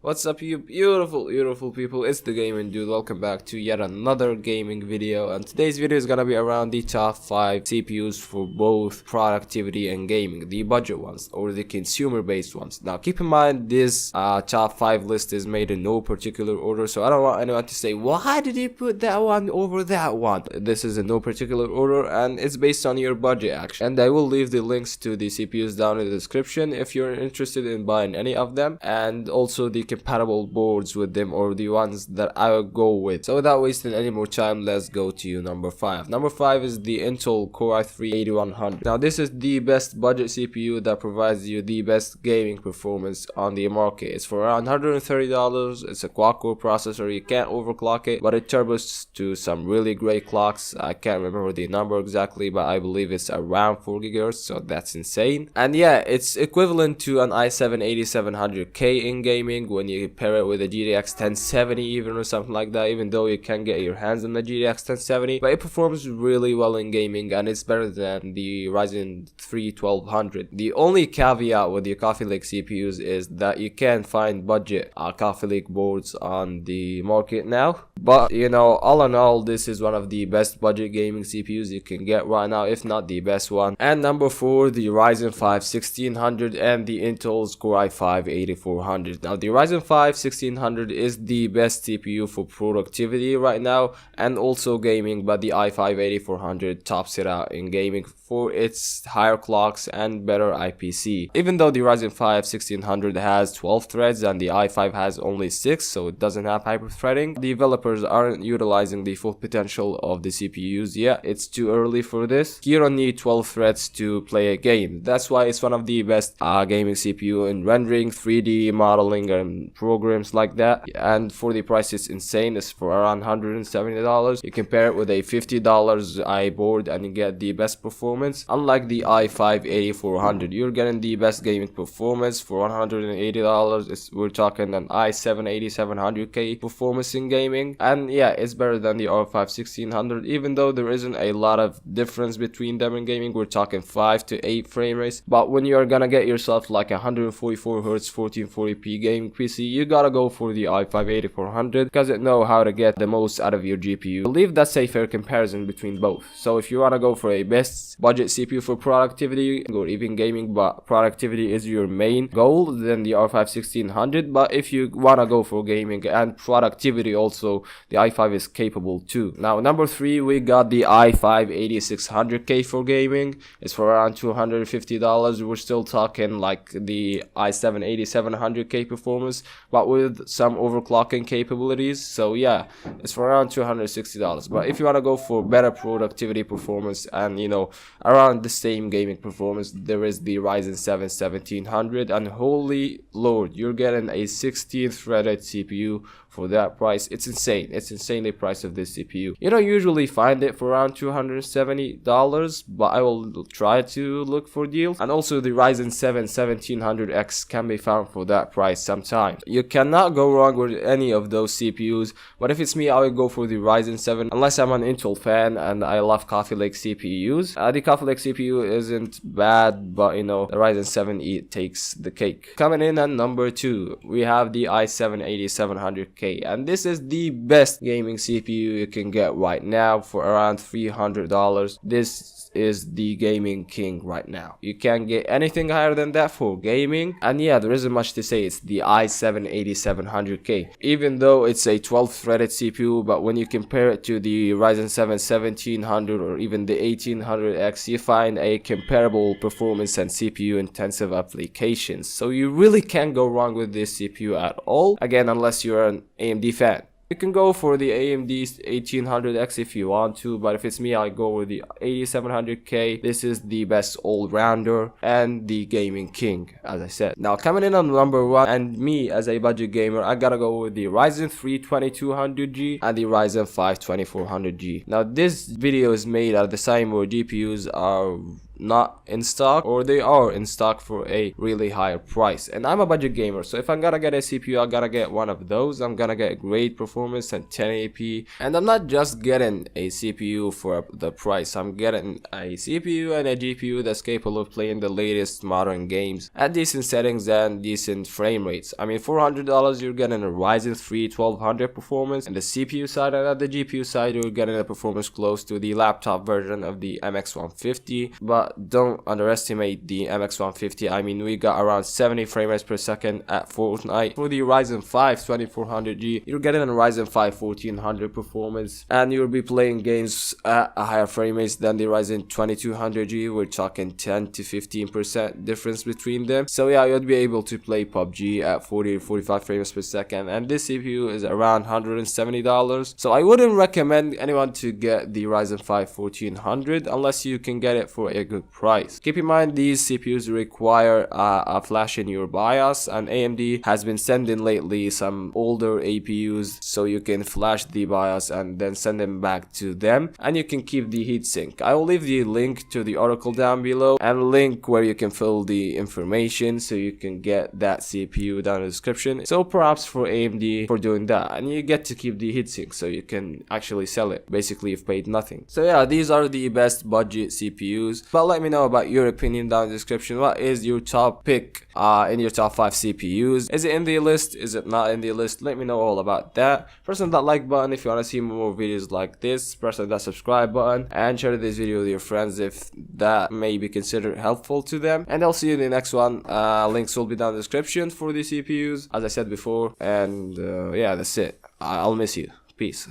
What's up, you beautiful people? It's the Gaming Dude. Welcome back to yet another gaming video, and today's video is gonna be around the top 5 CPUs for both productivity and gaming, the budget ones or the consumer based ones. Now keep in mind this top 5 list is made in no particular order, so I don't want anyone to say why did you put that one over that one. This is in no particular order and it's based on your budget actually, and I will leave the links to the CPUs down in the description if you're interested in buying any of them, and also the compatible boards with them or the ones that I will go with. So without wasting any more time, let's go to number 5. Number 5 is the Intel Core i3-8100. Now this is the best budget CPU that provides you the best gaming performance on the market. It's for around $130. It's a quad-core processor. You can't overclock it, but it turbos to some really great clocks. I can't remember the number exactly, but I believe it's around 4 GHz, so that's insane. And yeah, it's equivalent to an i7-8700K in gaming when you pair it with a GTX 1070 even or something like that, even though you can get your hands on the GTX 1070, but it performs really well in gaming and it's better than the Ryzen 3 1200. The only caveat with the Coffee Lake CPUs is that you can find budget Coffee Lake boards on the market now, but you know, all in all, this is one of the best budget gaming CPUs you can get right now, if not the best one. And number 4, the Ryzen 5 1600 and the Intel's Core i5-8400. Now the Ryzen 5 1600 is the best CPU for productivity right now and also gaming, but the i5-8400 tops it out in gaming for its higher clocks and better IPC. Even though the Ryzen 5 1600 has 12 threads and the i5 has only 6, so it doesn't have hyper-threading, developers aren't utilizing the full potential of the CPUs yet. It's too early for this. You don't need 12 threads to play a game. That's why it's one of the best gaming CPU in rendering, 3D modeling and programs like that, and for the price it's insane. It's for around $170. You compare it with a $50 i-board and you get the best performance. Unlike the i5-8400, you're getting the best gaming performance for $180. We're talking an i7-8700K performance in gaming, and yeah, it's better than the R5 1600, even though there isn't a lot of difference between them in gaming. We're talking 5 to 8 frame rates, but when you're gonna get yourself like a 144Hz 1440p gaming PC, you gotta go for the i5-8400 because it know how to get the most out of your GPU. I believe that's a fair comparison between both. So if you wanna go for a best budget CPU for productivity or even gaming, but productivity is your main goal, then the R5 1600. But if you wanna go for gaming and productivity also, the i5 is capable too. Now number 3, we got the i5-8600K for gaming. It's for around $250. We're still talking like the i7-8700K performance, but with some overclocking capabilities. So yeah, it's for around $260. But if you want to go for better productivity performance and you know, around the same gaming performance, there is the Ryzen 7 1700, and holy lord, you're getting a 16 threaded CPU for that price. It's insane. It's insane, the price of this CPU. You don't usually find it for around $270, but I will try to look for deals. And also the Ryzen 7 1700X can be found for that price sometimes. You cannot go wrong with any of those CPUs, but if it's me, I would go for the Ryzen 7 unless I'm an Intel fan and I love Coffee Lake CPUs. The Coffee Lake CPU isn't bad, but you know, the Ryzen 7 takes the cake. Coming in at number 2, we have the i7-8700K, and this is the best gaming CPU you can get right now for around $300. This is the gaming king right now. You can't get anything higher than that for gaming, and yeah, there isn't much to say. It's the i7-8700K, even though it's a 12 threaded CPU, but when you compare it to the Ryzen 7 1700 or even the 1800X, you find a comparable performance and CPU intensive applications. So you really can't go wrong with this CPU at all, again, unless you're an AMD fan. You can go for the AMD 1800X if you want to, but if it's me, I go with the 8700K. This is the best all-rounder and the gaming king, as I said. Now coming in on number 1, and me as a budget gamer, I gotta go with the Ryzen 3 2200G and the Ryzen 5 2400G. Now this video is made at the time where GPUs are not in stock, or they are in stock for a really higher price. And I'm a budget gamer, so if I'm gonna get a CPU, I gotta get one of those. I'm gonna get great performance and 1080p, and I'm not just getting a CPU for the price. I'm getting a CPU and a GPU that's capable of playing the latest modern games at decent settings and decent frame rates. I mean, $400 you're getting a Ryzen 3 1200 performance on the CPU side, and at the GPU side you're getting a performance close to the laptop version of the MX150. But don't underestimate the MX150. I mean, we got around 70 frame rates per second at Fortnite. For the Ryzen 5 2400G, you're getting a Ryzen 5 1400 performance, and you'll be playing games at a higher frame rates than the Ryzen 2200G. We're talking 10 to 15% difference between them. So yeah, you'll be able to play PUBG at 40 to 45 frames per second, and this CPU is around $170. So I wouldn't recommend anyone to get the Ryzen 5 1400 unless you can get it for a good price. Keep in mind, these CPUs require a flash in your BIOS, and AMD has been sending lately some older APUs so you can flash the BIOS and then send them back to them, and you can keep the heatsink. I will leave the link to the article down below and link where you can fill the information so you can get that CPU down in the description. So perhaps for AMD for doing that, and you get to keep the heatsink so you can actually sell it. Basically, you've paid nothing. So yeah, these are the best budget CPUs, but let me know about your opinion down in the description. What is your top pick in your top 5 CPUs? Is it in the list? Is it not in the list? Let me know all about that. Press on that like button if you want to see more videos like this. Press on that subscribe button and share this video with your friends if that may be considered helpful to them. And I'll see you in the next one. Links will be down in the description for the CPUs, as I said before. And yeah, that's it. I'll miss you. Peace.